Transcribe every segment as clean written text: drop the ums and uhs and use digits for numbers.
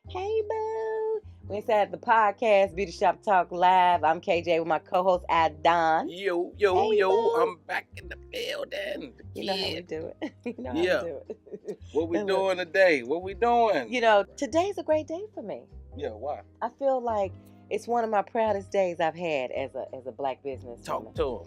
Hey, boo. We inside the podcast, Beauty Shop Talk Live. I'm KJ with my co-host, Adon. Yo, Hey, boo. I'm back in the building. You know how we do it. You know how Yeah. we do it. What we And look, doing today? What we doing? today's a great day for me. Yeah, why? I feel like it's one of my proudest days I've had as a black business Talk owner. to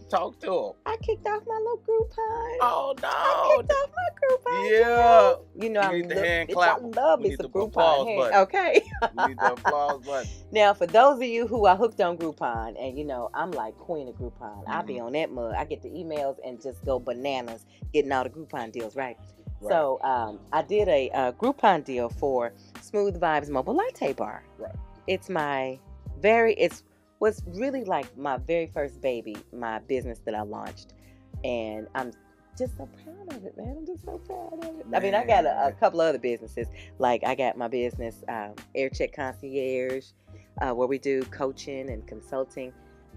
him. I kicked off my little Groupon. Oh I kicked no. off my Groupon. Yeah. You know, We need the hand I clap. love We me need some the Groupon. applause hand. button. Okay. We need the applause button. Now, for those of you who are hooked on Groupon, and I'm like queen of Groupon. I be Mhm. on that mug. I get the emails and just go bananas getting all the Groupon deals, right? Right. So I did a Groupon deal for Smooth Vibes Mobile Latte Bar. Right. It was really like my very first baby, my business that I launched, and I'm just so proud of it, man. I'm just so proud of it. I mean, I got a Man. couple other businesses. Like I got my business, Air Check Concierge, where we do coaching and consulting.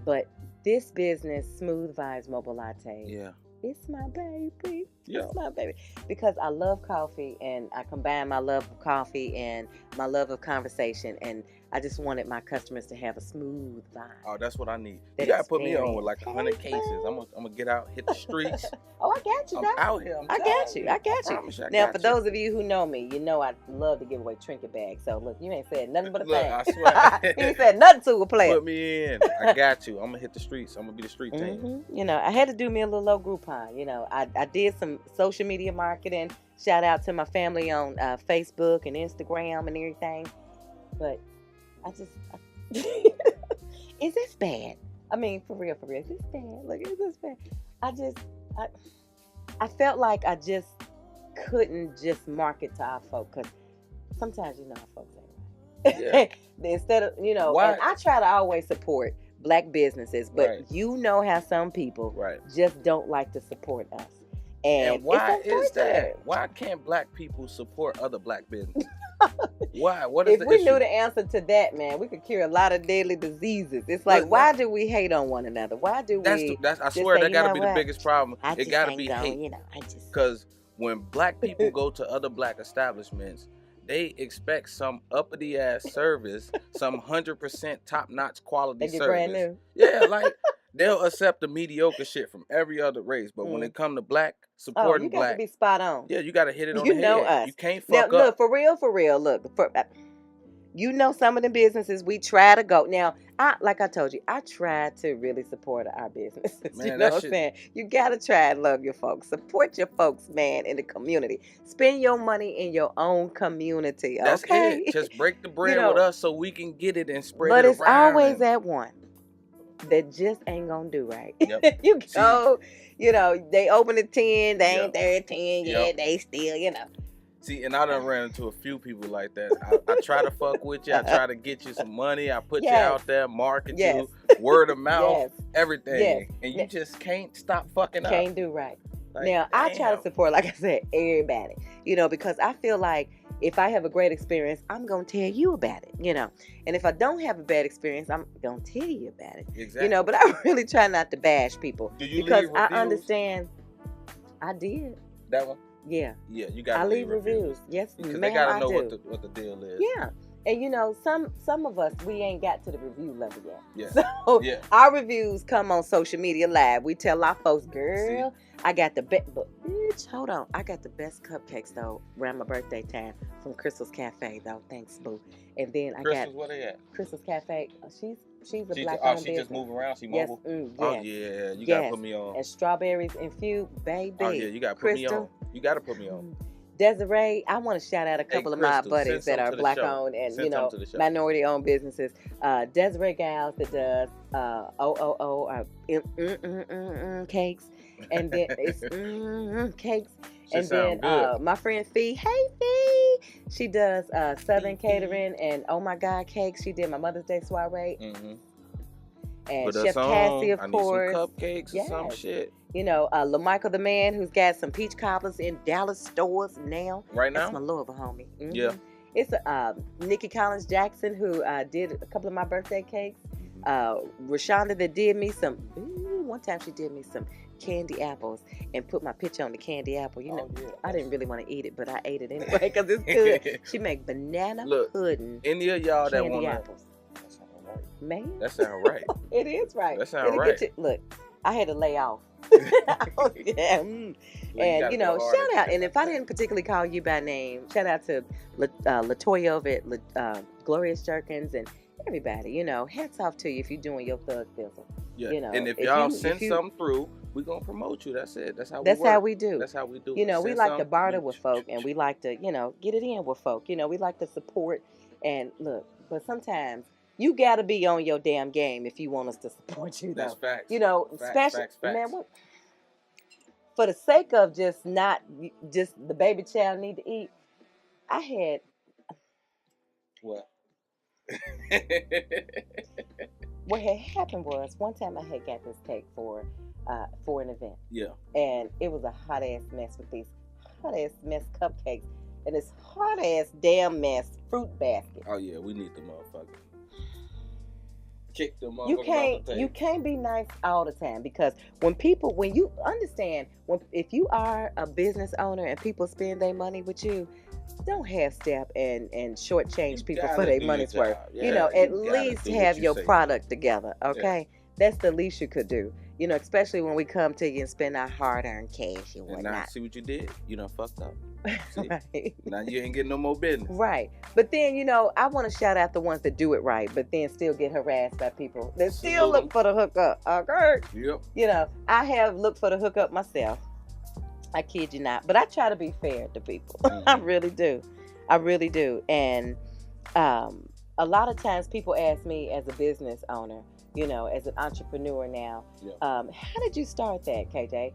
But this business, Smooth Vibes Mobile Latte, Yeah. it's my baby. Yeah. It's my baby. Because I love coffee, and I combine my love of coffee and my love of conversation, and I just wanted my customers to have a smooth vibe. Oh, that's what I need. That You gotta put me on with experience. like 100 Hey, cases. boo. I'm gonna get out, hit the streets. Oh, I got you, I'm dog. out here. I got you. I got you. promise I Now, got for you. those of you who know me, you know I love to give away trinket bags. So, look, you ain't said nothing but a Look, thing. I swear. You ain't said nothing to a player. Put me in. I got you. I'm gonna hit the streets. I'm gonna be the street team. I had to do me a little low Groupon. I did some social media marketing. Shout out to my family on Facebook and Instagram and everything. But is this bad? I mean, for real, is this bad? Look, is this bad? I felt like I just couldn't just market to our folks, because sometimes our folks ain't right. Yeah. Instead of, Why? and I try to always support black businesses, but Right. you know how some people Right. just don't like to support us. And why it's is that? unfortunate. Why can't black people support other black businesses? Why? What is If the we issue? knew the answer to that, man, we could cure a lot of deadly diseases. It's like, Look, why do we hate on one another? Why do we? That's I just swear say, that you gotta know be the what? biggest problem. I It just gotta ain't be going, hate. I just. Because when black people go to other black establishments, they expect some uppity ass service, some 100% top notch quality They get service. brand new. Yeah, like they'll accept the mediocre shit from every other race, but when it come to black, Oh, supporting you got black, to be spot on. yeah, you gotta hit it on You the know head. us. You can't Now, fuck look, up. for real, look. Some of the businesses we try to go. Now, like I told you, I try to really support our businesses. Man, You know that what I'm shit- saying? You got to try and love your folks. Support your folks, man, in the community. Spend your money in your own community, That's okay? it. Just break the bread know, with us so we can get it and spread But it it's around. always and- that one that just ain't going to do right. Yep. You go, they open at 10, they Yep. ain't there at 10 yet, Yep. they still, See, and I done ran into a few people like that. I try to fuck with you. I try to get you some money. I put you Yes. out there, market Yes. you, word of mouth, Yes. everything. Yes. And you just can't stop fucking up. Can't do right. Like, Now, I try to damn. support, like I said, everybody, because I feel like if I have a great experience, I'm going to tell you about it, And if I don't have a bad experience, I'm going to tell you about it, Exactly. But I really try not to bash people. Do you because leave I reviews? understand. I did. That one? Yeah. Yeah, you got to I leave reviews. Yes, Because ma'am, they got to I know do. what the deal is. Yeah. And some of us, we ain't got to the review level yet. Yeah. So Yeah. our reviews come on social media live. We tell our folks, girl, I got the best, but bitch, hold on. I got the best cupcakes though around my birthday time from Crystal's Cafe though. Thanks, boo. And then I Crystal's, got where they at? Crystal's Cafe. She's a She, black oh, owned she business. just moving around? She Yes, mobile? yes. Oh, yeah. You got to put me on. And strawberries infused, baby. Oh, yeah. You got to put me on. Crystal. You got to put me on. Desiree, I want to shout out a couple of my Crystal, buddies send that some are to the black show. owned and Send some to the show. minority owned businesses. Desiree Gals that does cakes, and then it's cakes, and then sound good. my friend Fee, hey Fee, she does Southern Fee. Catering and Oh My God Cakes. She did my Mother's Day soiree, Mm-hmm. and Put Chef us on. Cassie, of I need course. some cupcakes or some Yes. shit. LaMichael the man who's got some peach cobblers in Dallas stores now. Right That's my now? Louisville homie. Mhm. Yeah. It's Nikki Collins Jackson who did a couple of my birthday cakes. Rashonda that did me some. One time she did me some candy apples and put my picture on the candy apple. You know, yeah. I didn't really want to eat it, but I ate it anyway because it's good. She make banana pudding. Any of y'all that candy want apples. That sound right. Man, That sound right. It is right. That sound right. Look, I had to lay off. Yeah. And shout out. And if I didn't particularly call you by name, shout out to Latoya over at Glorious Jerkins and everybody. You know, hats off to you if you're doing your thug thizzle. Yeah. You know, and if y'all send something through, we're gonna promote you. That's it. That's how we do. That's how we do. You know, we like to barter with folk, and we like to, get it in with folk. You know, we like to support and look. But sometimes you got to be on your damn game if you want us to support you. Though. That's facts. You know, facts. Man, what? For the sake of just the baby child need to eat, I had what? What had happened was one time I had got this cake for an event. Yeah. And it was a hot ass mess with these hot ass mess cupcakes and this hot ass damn mess fruit basket. Oh yeah, we need the motherfucker. Kick them motherfuckers. You can't be nice all the time because when you understand if you are a business owner and people spend their money with you, don't half step and shortchange people for their money's worth. Yeah, at least have your product together, okay? Yeah. That's the least you could do. You know, especially when we come to you and spend our hard-earned cash and whatnot. And now, see what you did? You done fucked up. Right. Now you ain't getting no more business. Right. But then, I want to shout out the ones that do it right, but then still get harassed by people that still look for the hookup. Okay? Yep. I have looked for the hookup myself. I kid you not. But I try to be fair to people. Mm-hmm. I really do. And a lot of times people ask me as a business owner, as an entrepreneur now, how did you start that, KJ?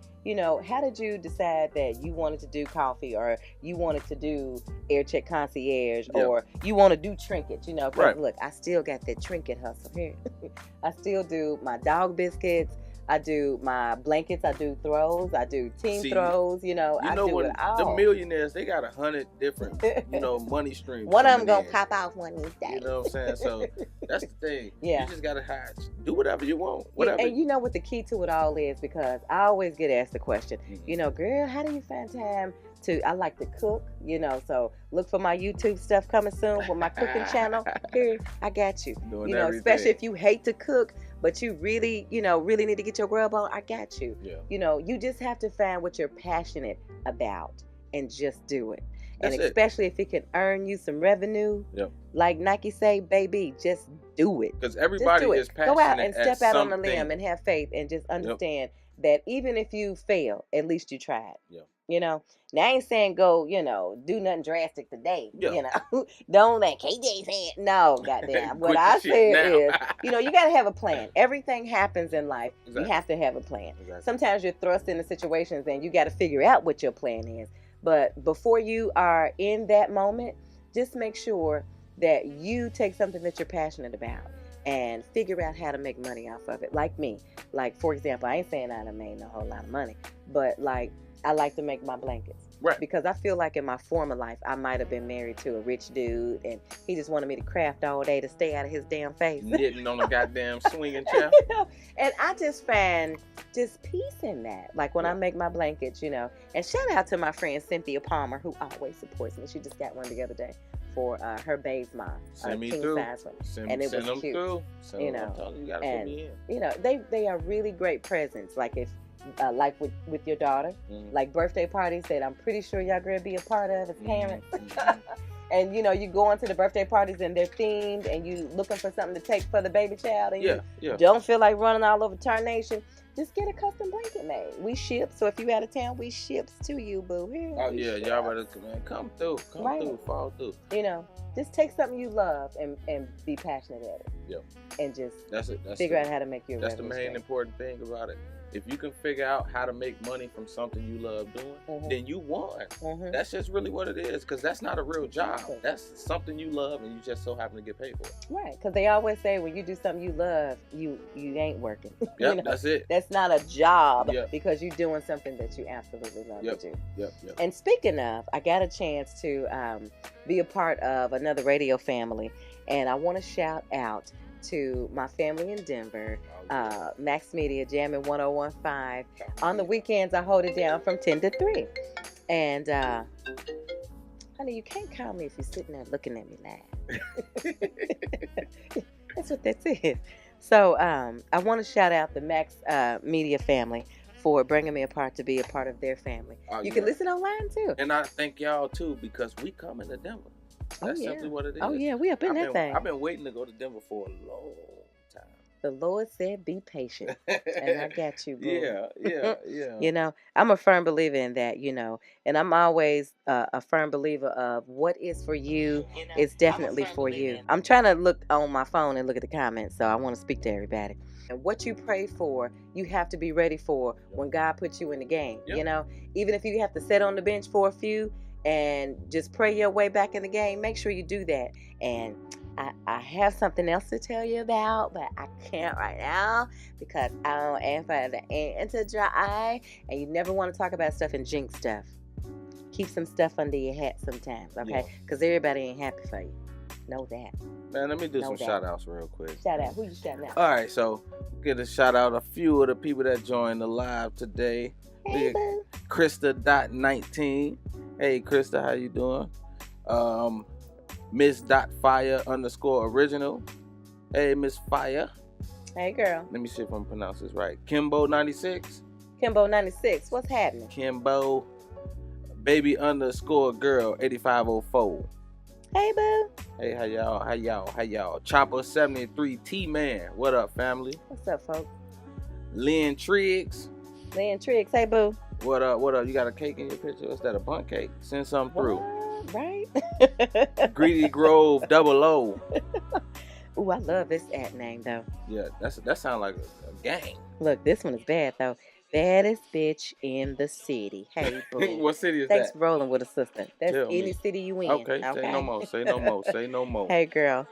How did you decide that you wanted to do coffee or you wanted to do air check concierge or you want to do trinkets, Right. Look, I still got that trinket hustle here. I still do my dog biscuits. I do my blankets. I do throws. I do team throws. I do it all. The millionaires, they got 100 different, money streams. One of them gonna pop off one of these days. You know what I'm saying? So that's the thing. Yeah. You just gotta do whatever you want. Whatever. And you know what the key to it all is, because I always get asked the question. Mm-hmm. Girl, how do you find time I like to cook, so look for my YouTube stuff coming soon with my cooking channel. Here, I got you. Especially if you hate to cook, but you really, really need to get your grub on, I got you. Yeah. You just have to find what you're passionate about and just do it. And especially if it can earn you some revenue, like Nike say, baby, just do it. Because everybody is passionate. Go out and step out on the something. limb and have faith and just understand that even if you fail, at least you tried. Yeah. Now I ain't saying go, do nothing drastic today. Don't let KJ say it. No, goddamn. What I said is, you gotta have a plan. Everything happens in life. Exactly. You have to have a plan. Exactly. Sometimes you're thrust into situations and you gotta figure out what your plan is. But before you are in that moment, just make sure that you take something that you're passionate about and figure out how to make money off of it. Like me. Like, for example, I ain't saying I done made a whole lot of money, but I like to make my blankets. Right. Because I feel like in my former life, I might have been married to a rich dude and he just wanted me to craft all day to stay out of his damn face. Knitting on a goddamn swinging chair. And I just find just peace in that. Like when I make my blankets, And shout out to my friend Cynthia Palmer, who always supports me. She just got one the other day for her baby's mom. Send me king through. Size one. And it was cute. Through. You gotta put me in. They are really great presents. Like if like with your daughter, like birthday parties that I'm pretty sure y'all gonna be a part of as parents. And you go into the birthday parties and they're themed and you looking for something to take for the baby child and you don't feel like running all over Tarnation, just get a custom blanket made. We ship, so if you out of town, we ships to you, boo. Y'all better come through, fall through. Just take something you love and be passionate at it. Yeah. And just that's figure out how to make your That's the main important thing about it. If you can figure out how to make money from something you love doing, then you won. That's just really what it is, because that's not a real job. That's something you love, and you just so happen to get paid for it. Right, because they always say when you do something you love, you ain't working. Yep, that's it. That's not a job because you're doing something that you absolutely love to do. Yep. And speaking of, I got a chance to be a part of another radio family, and I want to shout out to my family in Denver, Max Media, Jamming 1015. On the weekends, I hold it down from 10 to 3. And, honey, you can't call me if you're sitting there looking at me live. That's what that is. So I want to shout out the Max Media family for bringing me to be a part of their family. You can listen online too. And I thank y'all too, because we coming to Denver. That's simply what it is. Oh yeah, we up in that thing. I've been waiting to go to Denver for a long time. The Lord said, be patient. And I got you, boo. Yeah. You know, I'm a firm believer in that, you know. And I'm always a firm believer of what is for you is definitely for you. I'm trying to look on my phone and look at the comments, so I want to speak to everybody. And what you pray for, you have to be ready for when God puts you in the game. You know, even if you have to sit on the bench for a few and just pray your way back in the game, make sure you do that. And I have something else to tell you about, but I can't right now because I don't aim for the ant to dry. And you never want to talk about stuff and jinx stuff. Keep some stuff under your hat sometimes, okay? Because everybody ain't happy for you. Know that. Man, let me do some shout outs real quick. Shout out. Who you shouting out? All right, so get a shout out a few of the people that joined the live today. Hey, boo. Krista.19. Hey, Krista, how you doing? Miss.fire_original. Hey, Miss Fire. Hey, girl. Let me see if I'm pronouncing this right. Kimbo96. Kimbo96. What's happening? Kimbo. Baby_girl 8504. Hey, boo. Hey, how y'all? Chopper73 T-Man. What up, family? What's up, folks? Lynn Triggs. Hey, boo. What up? You got a cake in your picture? Is that a bundt cake? Send something through. Right? Greedy Grove 00. Ooh, I love this ad name, though. Yeah, that sounds like a gang. Look, this one is bad, though. Baddest bitch in the city. Hey, boo. What city is Thanks that? for rolling with a sister. That's Tell any me. city you in. Okay, say no more. Say no more. Hey, girl.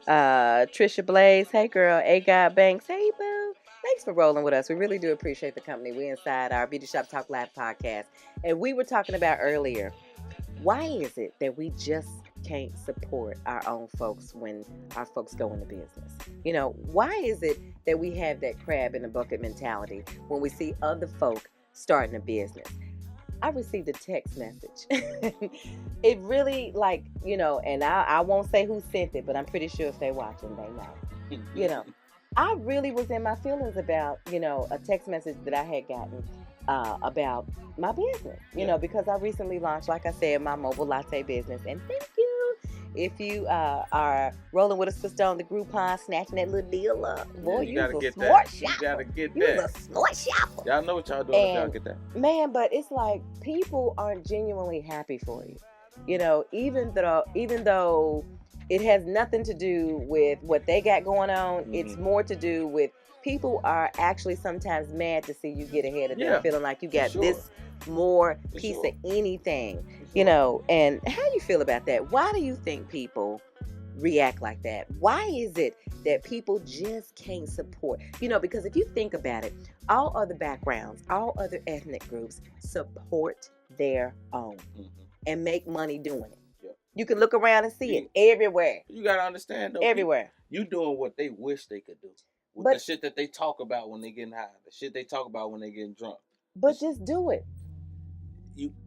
Trisha Blaze. Hey, girl. A God Banks. Hey, boo. Thanks for rolling with us. We really do appreciate the company. We inside our Beauty Shop Talk Live podcast. And we were talking about earlier, why is it that we just can't support our own folks when our folks go into business? You know, why is it that we have that crab in the bucket mentality when we see other folk starting a business? I received a text message. It really, like, you know, and I won't say who sent it, but I'm pretty sure if they're watching, they know. You know, I really was in my feelings about, you know, a text message that I had gotten about my business, you know, because I recently launched, like I said, my mobile latte business. And thank you. If you are rolling with a sister on the Groupon, snatching that little deal up, boy, you a smart shopper. You gotta get you that. a smart shopper. Y'all know what y'all doing if y'all get that. Man, but it's like people aren't genuinely happy for you. You know, even though it has nothing to do with what they got going on, it's more to do with people are actually sometimes mad to see you get ahead of them, feeling like you got this more piece of anything, you know. And how do you feel about that? Why do you think people react like that? Why is it that people just can't support? You know, because if you think about it, all other backgrounds, all other ethnic groups support their own and make money doing it. You can look around and see it everywhere. You gotta understand though. Everywhere. You doing what they wish they could do. With the shit that they talk about when they getting high, the shit they talk about when they getting drunk. But just do it.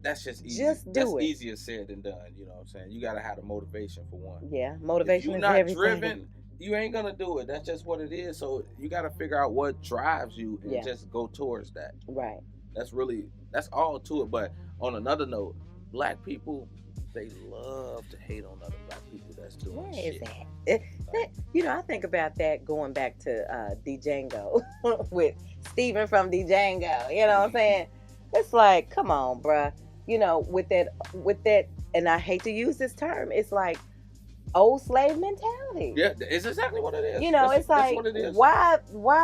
That's just easy. That's easier said than done. You know what I'm saying? You gotta have the motivation for one. Yeah, motivation is If everything. you're not driven, you ain't gonna do it. That's just what it is. So you gotta figure out what drives you and just go towards that. Right. That's all to it. But on another note, black people, they love to hate on other black people that's doing shit. You know, I think about that going back to Django with Steven from Django. You know what I'm saying? It's like, come on, bruh. You know, with that, and I hate to use this term, it's like old slave mentality. Yeah, it's exactly what it is. You know, it's like, what it is. why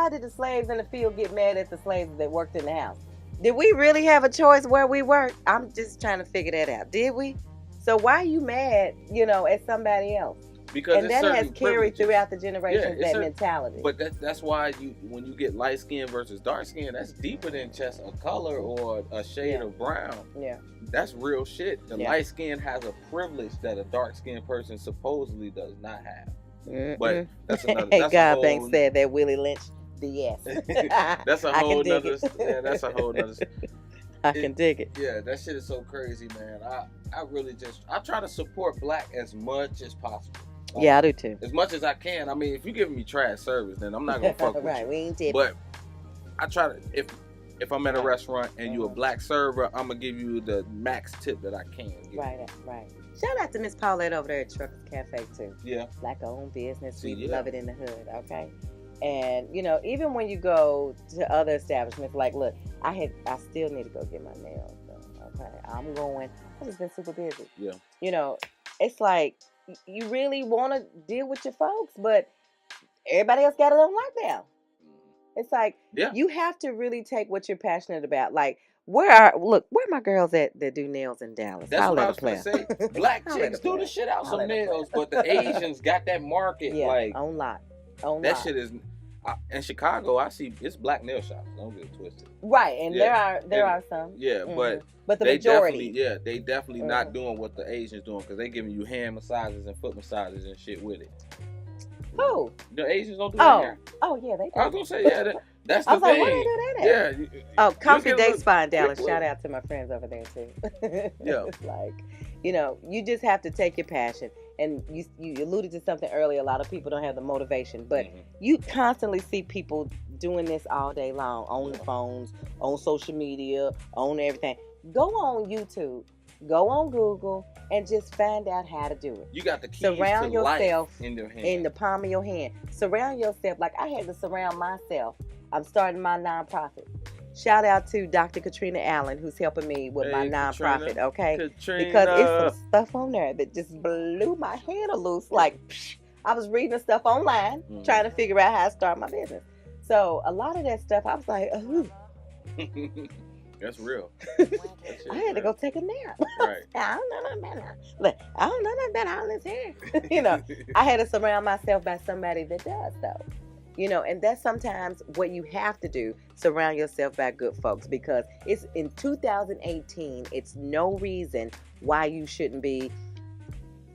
did the slaves in the field get mad at the slaves that worked in the house? Did we really have a choice where we worked? I'm just trying to figure that out. Did we? So why are you mad, you know, at somebody else? Because and that has carried throughout the generations, that mentality. But that's why when you get light skin versus dark skin, that's deeper than just a color or a shade of brown. Yeah. That's real shit. The light skin has a privilege that a dark skinned person supposedly does not have. But that's another. Hey, That's a God whole. Banks said that Willie Lynch BS. That's a I whole can dig nother. it. Yeah, that's a whole nother. I can dig it. Yeah, that shit is so crazy, man. I really I try to support black as much as possible. Yeah, I do too. As much as I can. I mean, if you're giving me trash service, then I'm not gonna fuck with you. Right, we ain't tipping. But I try to if I'm at a restaurant and you a black server, I'm gonna give you the max tip that I can give. Right. Shout out to Miss Paulette over there at Truckers Cafe too. Yeah. Black owned business. We Yeah. love it in the hood, okay? And you know, even when you go to other establishments, like look, I still need to go get my nails done. Okay. I've just been super busy. Yeah. You know, it's like you really wanna deal with your folks, but everybody else got it on lockdown. It's like you have to really take what you're passionate about. Like, where are my girls at that do nails in Dallas? That's what I was gonna say. Black chicks do the shit out some nails, but the Asians got that market like on lock. That shit is in Chicago. I see it's black nail shops. Don't get it twisted. Right, and there are some. Yeah, but the majority. They definitely not doing what the Asians doing because they giving you hand massages and foot massages and shit with it. Who? The Asians don't do that here. Oh yeah, they do. I was gonna say that's the I was thing. Like, where they do that at? Yeah. Comfy Day Spa in Dallas. Shout out to my friends over there too. Yeah. It's like, you know, you just have to take your passion. And you alluded to something earlier. A lot of people don't have the motivation, but you constantly see people doing this all day long on the phones, on social media, on everything. Go on YouTube, go on Google, and just find out how to do it. You got the keys surround to yourself life in your hand. In the palm of your hand. Surround yourself. Like I had to surround myself. I'm starting my nonprofit. Shout out to Dr. Katrina Allen, who's helping me with my nonprofit, Katrina, okay? Katrina. Because it's some stuff on there that just blew my head loose. Like, I was reading the stuff online, trying to figure out how to start my business. So, a lot of that stuff, I was like, ooh. That's real. I had to go take a nap. Right. I don't know nothing better. Look, I don't know nothing better all this hair. You know, I had to surround myself by somebody that does, though. You know, and that's sometimes what you have to do, surround yourself by good folks, because it's in 2018, it's no reason why you shouldn't be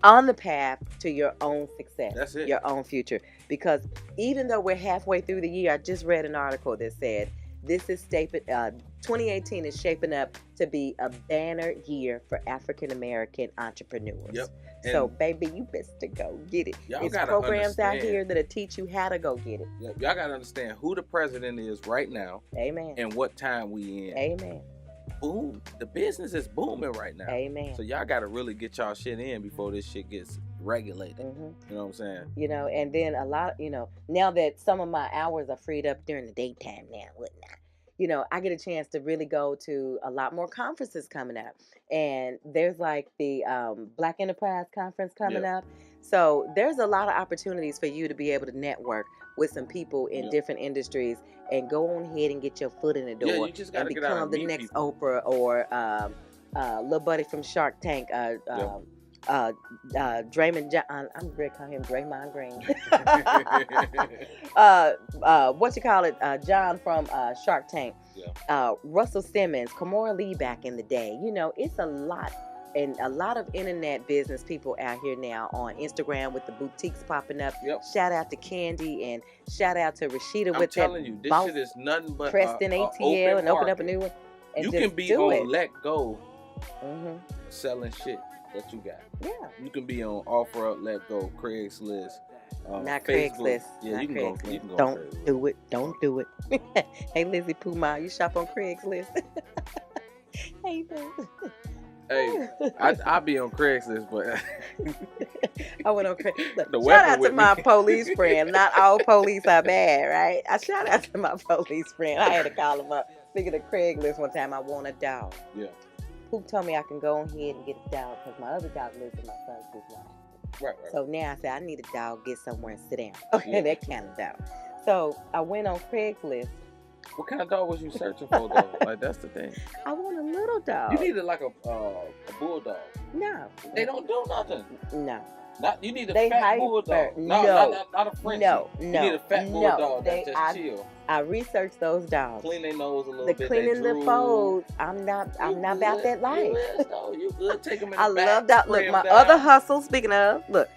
on the path to your own success. That's it. Your own future. Because even though we're halfway through the year, I just read an article that said, 2018 is shaping up to be a banner year for African-American entrepreneurs. Yep. So, baby, you best to go get it. There's programs out here that'll teach you how to go get it. Yep. Y'all got to understand who the president is right now. Amen. And what time we in. Amen. Boom. The business is booming right now. Amen. So y'all got to really get y'all shit in before this shit gets regulated. Mm-hmm. You know what I'm saying? You know, and then a lot, you know, now that some of my hours are freed up during the daytime now, whatnot. You know, I get a chance to really go to a lot more conferences coming up. And there's like the Black Enterprise Conference coming up. So there's a lot of opportunities for you to be able to network with some people in different industries and go on ahead and get your foot in the door. Yeah, you just gotta and get out become and the meet next people. Oprah or little buddy from Shark Tank, Draymond John. I'm going to call him Draymond Green. What you call it? John from Shark Tank. Russell Simmons, Kamora Lee back in the day. You know, it's a lot. And a lot of internet business people out here now on Instagram with the boutiques popping up. Shout out to Candy and shout out to Rashida with that. I'm telling you, this shit is nothing but Preston ATL and open up a new one. And you just can be on Let Go selling shit that you got. Yeah. You can be on OfferUp, Let Go, Craigslist. Not Facebook. Craigslist. Yeah, not you can Craigslist. go. You can go Don't do it. Don't do it. Hey, Lizzie Puma, you shop on Craigslist? Hey, Hey, I be on Craigslist, but I went on Craigslist. Shout out to my police friend. Not all police are bad, right? I shout out to my police friend. I had to call him up. Speaking of Craigslist, one time I want a dog. Yeah. Who told me I can go ahead and get a dog because my other dog lives in my son's business. Right. So now I said I need a dog, get somewhere and sit down. Okay, that kind of dog. So I went on Craigslist. What kind of dog was you searching for, though? Like, that's the thing. I want a little dog. You needed like a bulldog. No. They don't do nothing. No. Not, you need a fat bulldog. No. Not a Frenchie. No. You need a fat bulldog that's just chill. I researched those dogs. Clean their nose a little bit. Cleaning the folds. I'm not about that life. You good. Take them in the I back, love that. Look, my down. other hustle, speaking of, look,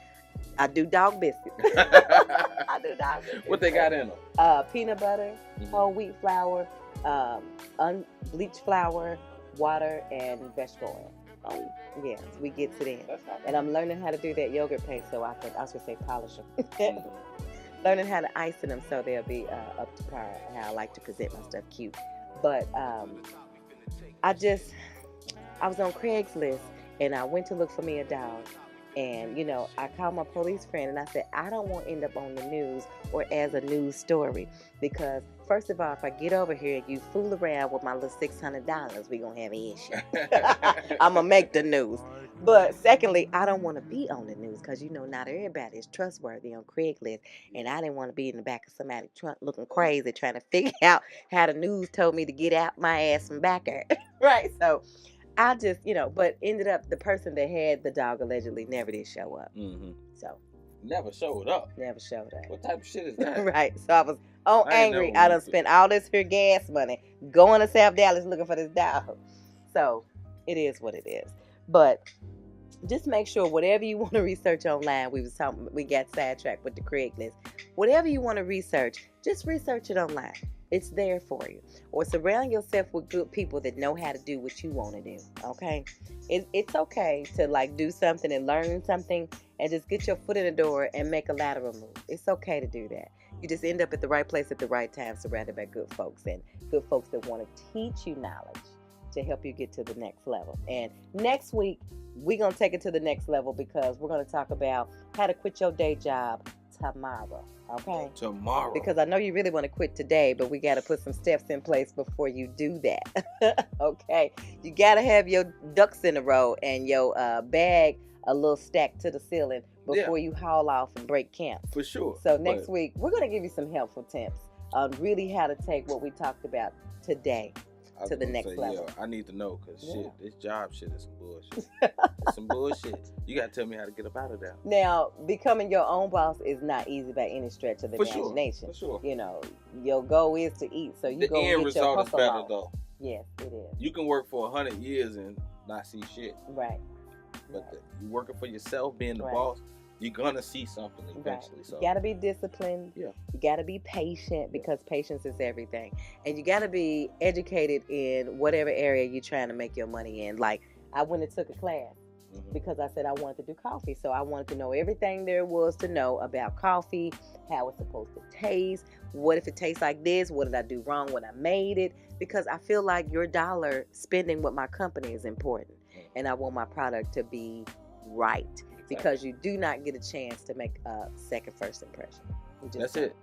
I do dog biscuits. I do dog biscuits. What they got in them? Peanut butter, whole wheat flour, unbleached flour, water, and vegetable oil. Oh, yes, we get to that. And I'm learning how to do that yogurt paste so I was going to say polish them. Learning how to ice them so they'll be up to par, how I like to present my stuff cute. But I was on Craigslist and I went to look for me a dog. And, I called my police friend and I said, I don't want to end up on the news or as a news story. Because, first of all, if I get over here and you fool around with my little $600, we're going to have an issue. I'm going to make the news. But, secondly, I don't want to be on the news because, not everybody is trustworthy on Craigslist. And I didn't want to be in the back of somebody's trunk looking crazy trying to figure out how the news told me to get out my ass from back there. Right? So I just, but ended up the person that had the dog allegedly never did show up. Mm-hmm. So. Never showed up? Never showed up. What type of shit is that? Right. So I was angry. I done spent all this here gas money going to South Dallas looking for this dog. So it is what it is. But just make sure whatever you want to research online, we got sidetracked with the Craigslist. Whatever you want to research, just research it online. It's there for you. Or surround yourself with good people that know how to do what you want to do. Okay? It's okay to do something and learn something and just get your foot in the door and make a lateral move. It's okay to do that. You just end up at the right place at the right time, surrounded by good folks and good folks that want to teach you knowledge to help you get to the next level. And next week, we're going to take it to the next level because we're going to talk about how to quit your day job tomorrow. Okay? Tomorrow. Because I know you really want to quit today, but we got to put some steps in place before you do that. Okay? You got to have your ducks in a row and your bag a little stacked to the ceiling before you haul off and break camp. For sure. So next week, we're going to give you some helpful tips on really how to take what we talked about today to the next level. Yeah, I need to know because this job shit is some bullshit. It's some bullshit. You got to tell me how to get up out of that. Now, becoming your own boss is not easy by any stretch of the imagination. For sure. Your goal is to eat, so you go get your hustle on. The end result is better, though. Yes, it is. You can work for 100 years and not see shit. Right. But you working for yourself, being the boss, you're going to see something eventually. Right. So. You got to be disciplined. Yeah. You got to be patient because patience is everything. And you got to be educated in whatever area you're trying to make your money in. Like, I went and took a class because I said I wanted to do coffee. So I wanted to know everything there was to know about coffee, how it's supposed to taste, what if it tastes like this, what did I do wrong when I made it? Because I feel like your dollar spending with my company is important. And I want my product to be right. Because you do not get a chance to make a first impression. That's it.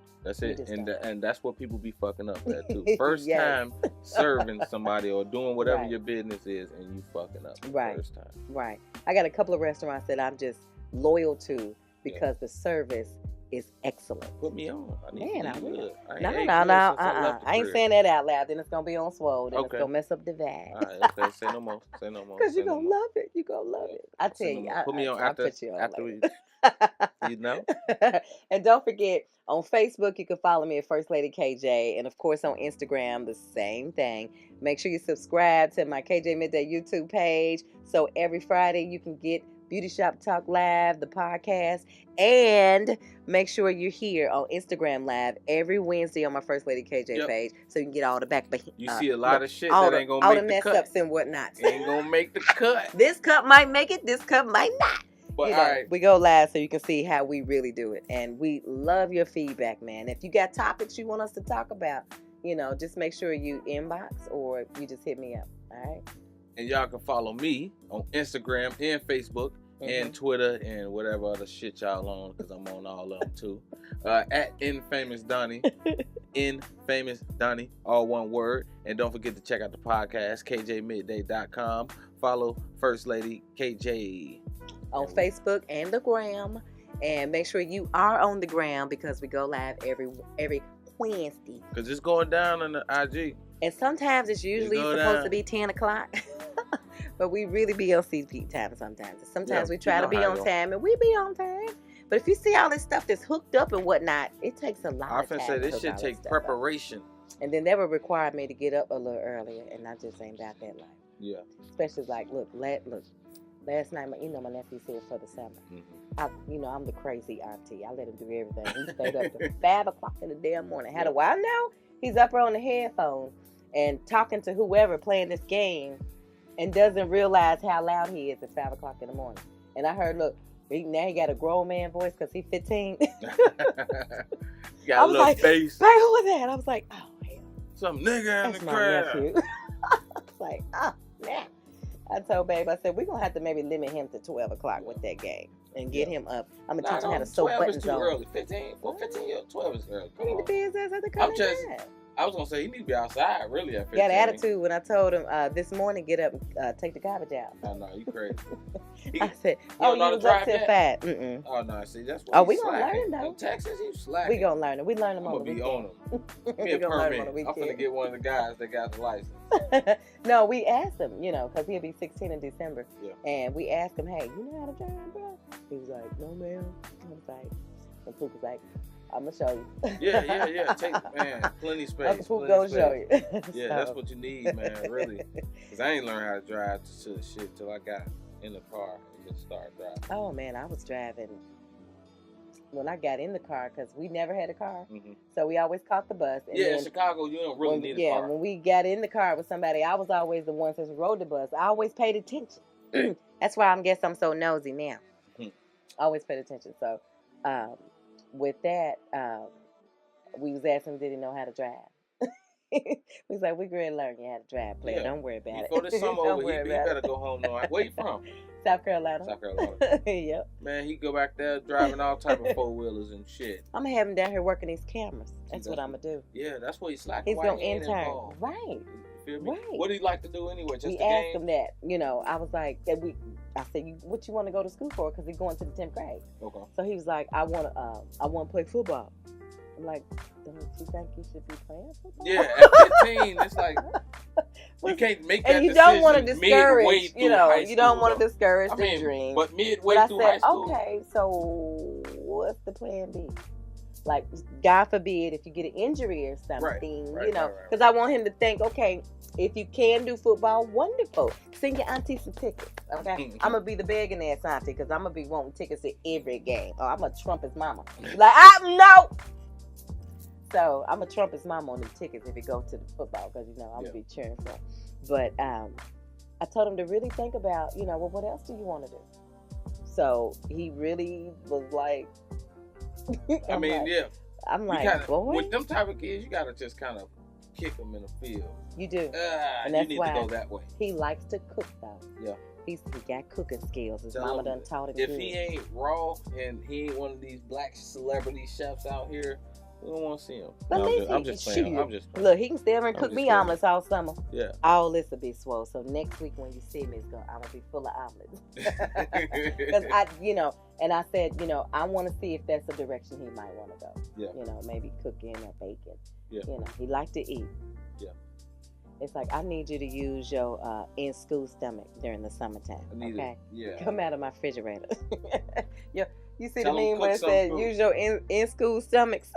And that's what people be fucking up at too. First time serving somebody or doing whatever your business is and you fucking up first time. Right. I got a couple of restaurants that I'm just loyal to because the service is excellent. Put me on. I will. No. I ain't saying that out loud. Then it's going to be on Swole. Then it's going to mess up the vibe. All right, okay. Say no more. Because you're going to love it. You're going to love it. I tell you. Put me on after we, And don't forget, on Facebook, you can follow me at First Lady KJ. And, of course, on Instagram, the same thing. Make sure you subscribe to my KJ Midday YouTube page. So every Friday, you can get Beauty Shop Talk Live, the podcast, and make sure you're here on Instagram Live every Wednesday on my First Lady KJ page, so you can get all the back. You see a lot of shit that ain't gonna make the cut. All the mess ups and whatnot. Ain't gonna make the cut. This cup might make it. This cup might not. But all right. We go live so you can see how we really do it, and we love your feedback, man. If you got topics you want us to talk about, just make sure you inbox or you just hit me up. All right. And y'all can follow me on Instagram and Facebook. And Twitter and whatever other shit y'all on, because I'm on all of them too. At Infamous Donnie. Infamous Donnie, all one word. And don't forget to check out the podcast, kjmidday.com. Follow First Lady KJ on Facebook and the gram. And make sure you are on the gram because we go live every Wednesday. Because it's going down on the IG. And sometimes it's usually supposed to be 10 o'clock. But we really be on CP time sometimes. Sometimes we try to be on time, and we be on time. But if you see all this stuff that's hooked up and whatnot, it takes a lot of time. I often say this shit takes preparation. And then that would require me to get up a little earlier, and I just ain't about that life. Yeah. Especially look, Last night, my nephew's here for the summer. I'm the crazy auntie. I let him do everything. He stayed up to 5 o'clock in the damn morning. How do I know? He's up on the headphones and talking to whoever playing this game and doesn't realize how loud he is at 5 o'clock in the morning. And I heard, look, now he got a grown man voice because he's 15. You got a little face. Hey, who was that? I was like, oh, hell. Some nigga in the crowd. I was like, oh, man. I told Babe, I said, we're going to have to maybe limit him to 12 o'clock with that game and get him up. I'm going to teach him how to sew buttons on. 12 is too early. 15? Well, 15 years, 12 is early. He need to be his ass at the college. I was going to say, he need to be outside, really, at 15. Got an attitude when I told him this morning, get up and take the garbage out. Oh, no, you crazy. I said, you was up till 5. Mm-mm. Oh, no, see, that's what we going to learn, though. In Texas, he's slacking. We going to learn it. We learn them on the weekend. I'm going to be on him. Give me a permit. I'm going to get one of the guys that got the license. No, we asked him, because he'll be 16 in December. Yeah. And we asked him, hey, you know how to drive, bro? He was like, no, ma'am. I was like, and Poop was like, I'm going to show you. Yeah. Take, man, plenty space. Uncle Poop going to show you. Yeah, that's what you need, man, really. Because I ain't learned how to drive to shit till I got in the car and just started driving. Oh, man, I was driving when I got in the car because we never had a car. Mm-hmm. So we always caught the bus. And in Chicago, you don't really need a car. Yeah, when we got in the car with somebody, I was always the one who rode the bus. I always paid attention. That's why I guess I'm so nosy now. I always paid attention. So, with that, we was asking him, did he know how to drive? He was like, we're going to learn you how to drive, player. Yeah. Don't worry about it. Before this summer over, he better go home. No, where you from? South Carolina. Yep. Man, he go back there driving all type of 4-wheelers and shit. I'm going to have him down here working these cameras. That's what I'm going to do. Yeah, that's what he's slacking. He's going to intern. Right. You feel me? Right. What do you like to do anyway? Just we asked him that. I was like, I said, what you want to go to school for? Because he's going to the 10th grade. Okay. So he was like, I want to play football. I'm like, don't you think you should be playing football? Yeah, at 15, it's like, you can't make that decision. And you don't want to discourage, you don't want to discourage the dream. But midway through high school. Okay, so what's the plan B? Like, God forbid if you get an injury or something, because I want him to think, okay, if you can do football, wonderful. Send your auntie some tickets, okay? I'm going to be the begging ass auntie because I'm going to be wanting tickets to every game. Oh, I'm going to trump his mama. Like, no! So I'm going to trump his mama on the tickets if he goes to the football because, I'm going to be cheering for him. But I told him to really think about, well, what else do you want to do? So he really was like... I'm like, boy. With them type of kids, you got to just kind of kick them in the field. You do. And that's why to go that way. He likes to cook, though. Yeah. He got cooking skills. His mama done taught him. If he ain't raw and he ain't one of these black celebrity chefs out here, we don't want to see him. But I'm just playing. Look, he can stay over and cook me omelets all summer. Yeah. All this will be swole. So next week when you see me, I'm going to be full of omelets. Because and I said, I want to see if that's the direction he might want to go. Yeah. Maybe cooking or baking. Yeah. He like to eat. Yeah. It's like, I need you to use your in-school stomach during the summertime. Okay? Yeah. Come out of my refrigerator. You see the meme where it said, use your in-school stomachs?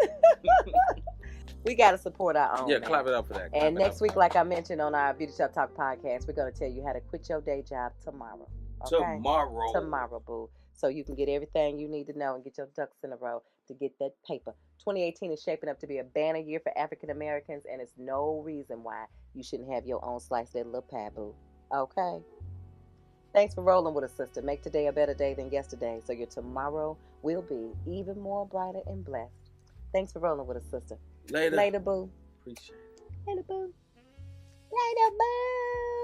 We got to support our own. Yeah, clap it up for that. And next week, like I mentioned on our Beauty Shop Talk podcast, we're going to tell you how to quit your day job tomorrow. Okay? Tomorrow, boo. So you can get everything you need to know and get your ducks in a row to get that paper. 2018 is shaping up to be a banner year for African Americans, and it's no reason why you shouldn't have your own slice of that little pie, boo. Okay? Thanks for rolling with us, sister. Make today a better day than yesterday, so your tomorrow will be even more brighter and blessed. Thanks for rolling with us, sister. Later. Later, boo. Appreciate it. Later, boo. Later, boo.